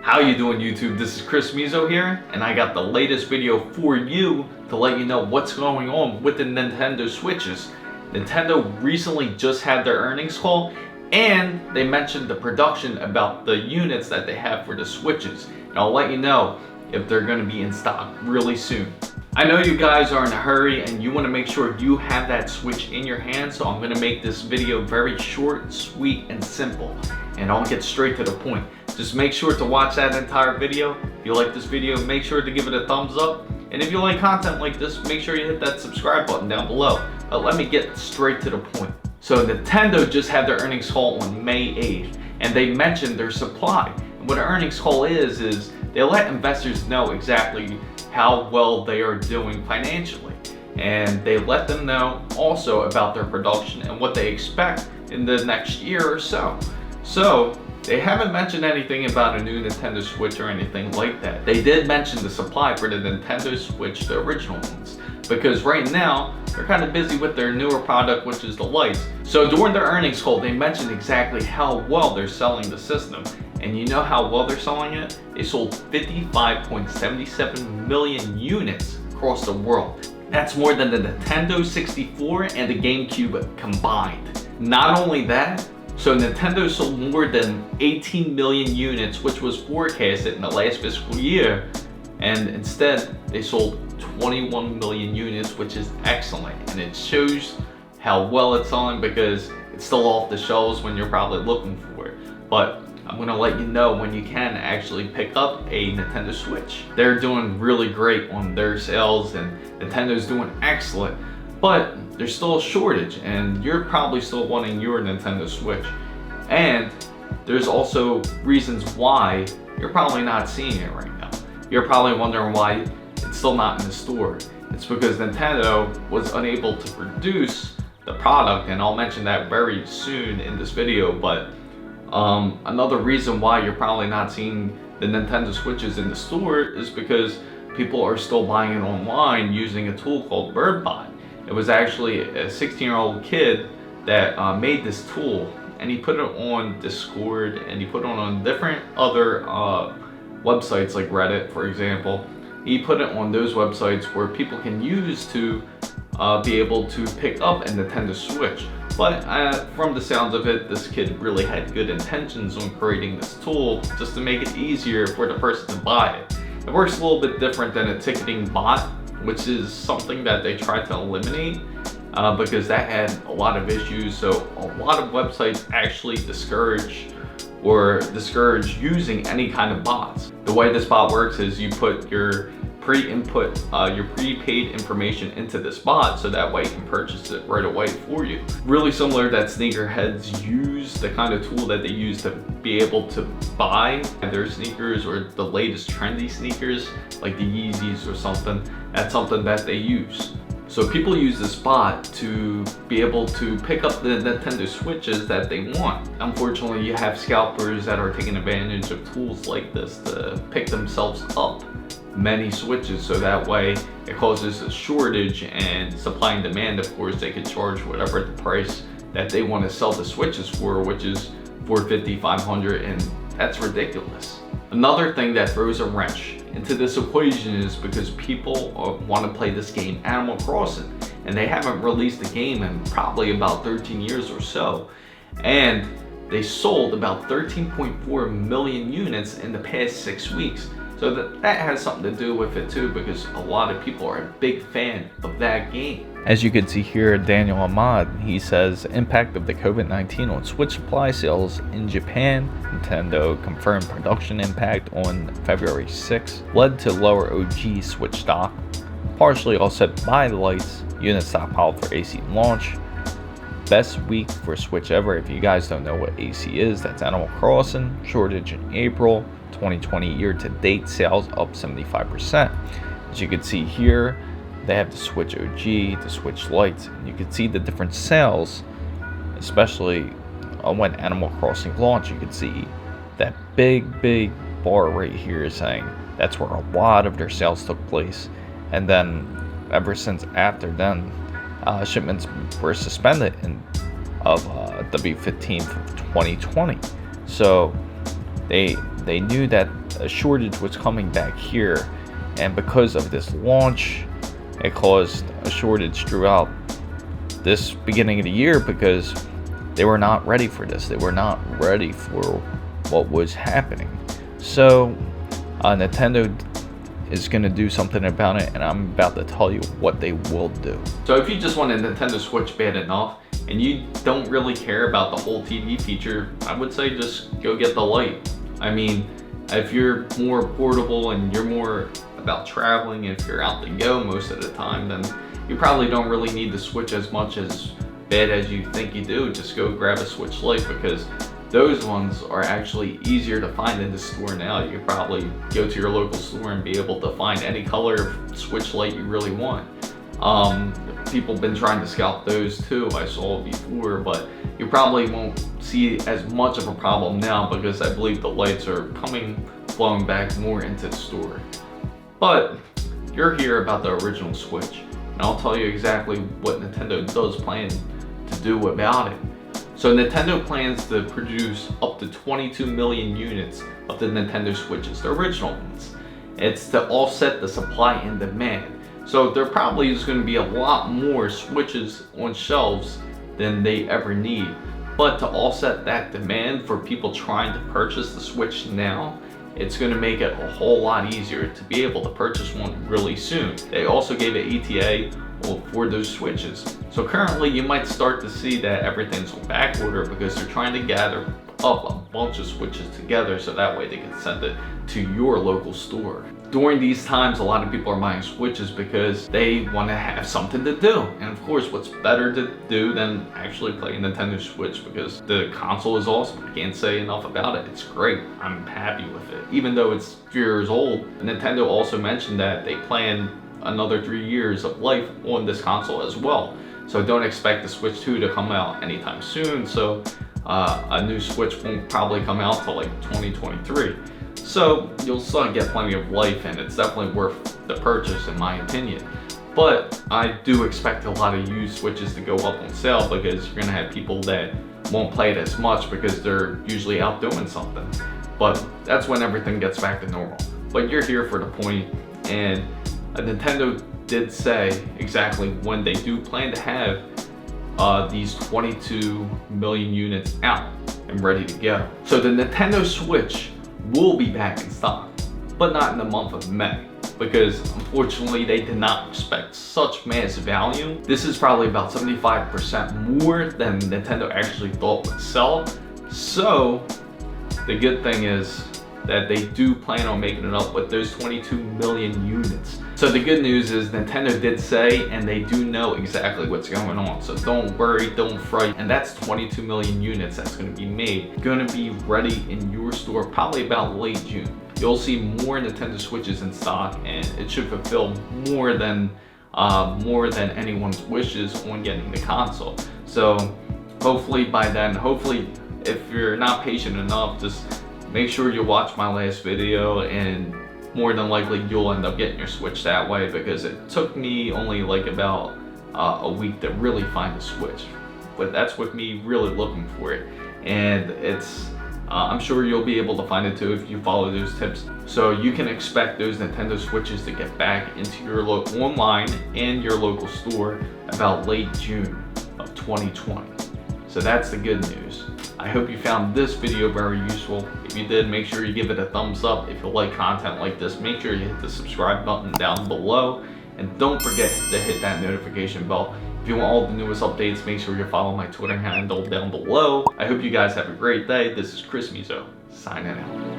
How you doing, YouTube? This is Chris Mizo here, and I got the latest video for you to let you know what's going on with the Nintendo Switches. Nintendo recently just had their earnings call, and they mentioned the production about the units that they have for the Switches. And I'll let you know if they're going to be in stock really soon. I know you guys are in a hurry and you want to make sure you have that Switch in your hand, so I'm going to make this video very short, sweet, and simple. And I'll get straight to the point. Just make sure to watch that entire video. If you like this video, make sure to give it a thumbs up. And if you like content like this, make sure you hit that subscribe button down below. But let me get straight to the point. So Nintendo just had their earnings call on May 8th, and they mentioned their supply. And what an earnings call is they let investors know exactly how well they are doing financially. And they let them know also about their production and what they expect in the next year or so. So they haven't mentioned anything about a new Nintendo Switch or anything like that. They did mention the supply for the Nintendo Switch, the original ones, because right now they're kind of busy with their newer product, which is the Lite. So during their earnings call, they mentioned exactly how well they're selling the system. And you know how well they're selling it? They sold 55.77 million units across the world. That's more than the Nintendo 64 and the GameCube combined. Not only that, so Nintendo sold more than 18 million units, which was forecasted in the last fiscal year, and instead they sold 21 million units, which is excellent. And it shows how well it's selling because it's still off the shelves when you're probably looking for it. But I'm gonna let you know when you can actually pick up a Nintendo Switch. They're doing really great on their sales, and Nintendo's doing excellent. But there's still a shortage, and you're probably still wanting your Nintendo Switch. And there's also reasons why you're probably not seeing it right now. You're probably wondering why it's still not in the store. It's because Nintendo was unable to produce the product, and I'll mention that very soon in this video. But another reason why you're probably not seeing the Nintendo Switches in the store is because people are still buying it online using a tool called BirdBot. It was actually a 16-year-old kid that made this tool, and he put it on Discord, and he put it on different other websites like Reddit, for example. He put it on those websites where people can use to be able to pick up a Nintendo Switch. But from the sounds of it, this kid really had good intentions on creating this tool just to make it easier for the person to buy it. It works a little bit different than a ticketing bot, which is something that they tried to eliminate because that had a lot of issues. So a lot of websites actually discourage using any kind of bots. The way this bot works is you put your your prepaid information into this bot, so that way you can purchase it right away for you. Really similar that sneakerheads use, the kind of tool that they use to be able to buy their sneakers or the latest trendy sneakers like the Yeezys or something. That's something that they use. So people use this bot to be able to pick up the Nintendo Switches that they want. Unfortunately, you have scalpers that are taking advantage of tools like this to pick themselves up many Switches, so that way it causes a shortage, and supply and demand, of course, they could charge whatever the price that they want to sell the Switches for, which is $450, $500, and that's ridiculous. Another thing that throws a wrench into this equation is because people want to play this game, Animal Crossing, and they haven't released the game in probably about 13 years or so, and they sold about 13.4 million units in the past 6 weeks. So that has something to do with it too, because a lot of people are a big fan of that game. As you can see here, Daniel Ahmad, he says, impact of the COVID-19 on Switch supply sales in Japan. Nintendo confirmed production impact on February 6th led to lower OG Switch stock, partially offset by the Lite's unit stockpile for AC launch. Best week for Switch ever. If you guys don't know what AC is, that's Animal Crossing. Shortage in April. 2020 year-to-date sales up 75%. As you can see here, they have the Switch OG, the Switch Lite. You can see the different sales, especially when Animal Crossing launched. You can see that big bar right here saying that's where a lot of their sales took place. And then ever since after then, shipments were suspended of W15th of 2020. So they they knew that a shortage was coming back here, and because of this launch, it caused a shortage throughout this beginning of the year because they were not ready for this. They were not ready for what was happening. So Nintendo is going to do something about it, and I'm about to tell you what they will do. So if you just want a Nintendo Switch bad enough and you don't really care about the whole TV feature, I would say just go get the Lite. I mean, if you're more portable and you're more about traveling, if you're out to go most of the time, then you probably don't really need the Switch as much as bad as you think you do. Just go grab a Switch Lite, because those ones are actually easier to find in the store now. You could probably go to your local store and be able to find any color of Switch Lite you really want. People have been trying to scalp those too, I saw before, but you probably won't see as much of a problem now because I believe the lights are flowing back more into the store. But you're here about the original Switch, and I'll tell you exactly what Nintendo does plan to do about it. So Nintendo plans to produce up to 22 million units of the Nintendo Switches, the original ones. It's to offset the supply and demand. So there probably is going to be a lot more Switches on shelves than they ever need. But to offset that demand for people trying to purchase the Switch now, it's going to make it a whole lot easier to be able to purchase one really soon. They also gave an ETA for those Switches. So currently you might start to see that everything's on back order because they're trying to gather up a bunch of Switches together so that way they can send it to your local store. During these times, a lot of people are buying Switches because they want to have something to do. And of course, what's better to do than actually play a Nintendo Switch, because the console is awesome. I can't say enough about it. It's great. I'm happy with it. Even though it's 3 years old, Nintendo also mentioned that they plan another 3 years of life on this console as well. So don't expect the Switch 2 to come out anytime soon. So a new Switch won't probably come out till like 2023. So you'll still get plenty of life, and it's definitely worth the purchase in my opinion. But I do expect a lot of used Switches to go up on sale because you're gonna have people that won't play it as much because they're usually out doing something. But that's when everything gets back to normal. But you're here for the point, and Nintendo did say exactly when they do plan to have these 22 million units out and ready to go. So the Nintendo Switch will be back in stock, but not in the month of May, because unfortunately they did not expect such mass value. This is probably about 75% more than Nintendo actually thought would sell. So the good thing is that they do plan on making it up with those 22 million units. So the good news is Nintendo did say, and they do know exactly what's going on. So don't worry, don't fright. And that's 22 million units that's gonna be made. Gonna be ready in your store probably about late June. You'll see more Nintendo Switches in stock, and it should fulfill more than anyone's wishes on getting the console. So hopefully by then, hopefully if you're not patient enough, just make sure you watch my last video, and more than likely you'll end up getting your Switch that way, because it took me only like about a week to really find a Switch. But that's with me really looking for it, and it's I'm sure you'll be able to find it too if you follow those tips. So you can expect those Nintendo Switches to get back into your online and your local store about late June of 2020. So that's the good news. I hope you found this video very useful. If you did, make sure you give it a thumbs up. If you like content like this, make sure you hit the subscribe button down below. And don't forget to hit that notification bell. If you want all the newest updates, make sure you follow my Twitter handle down below. I hope you guys have a great day. This is Chris Mizo, signing out.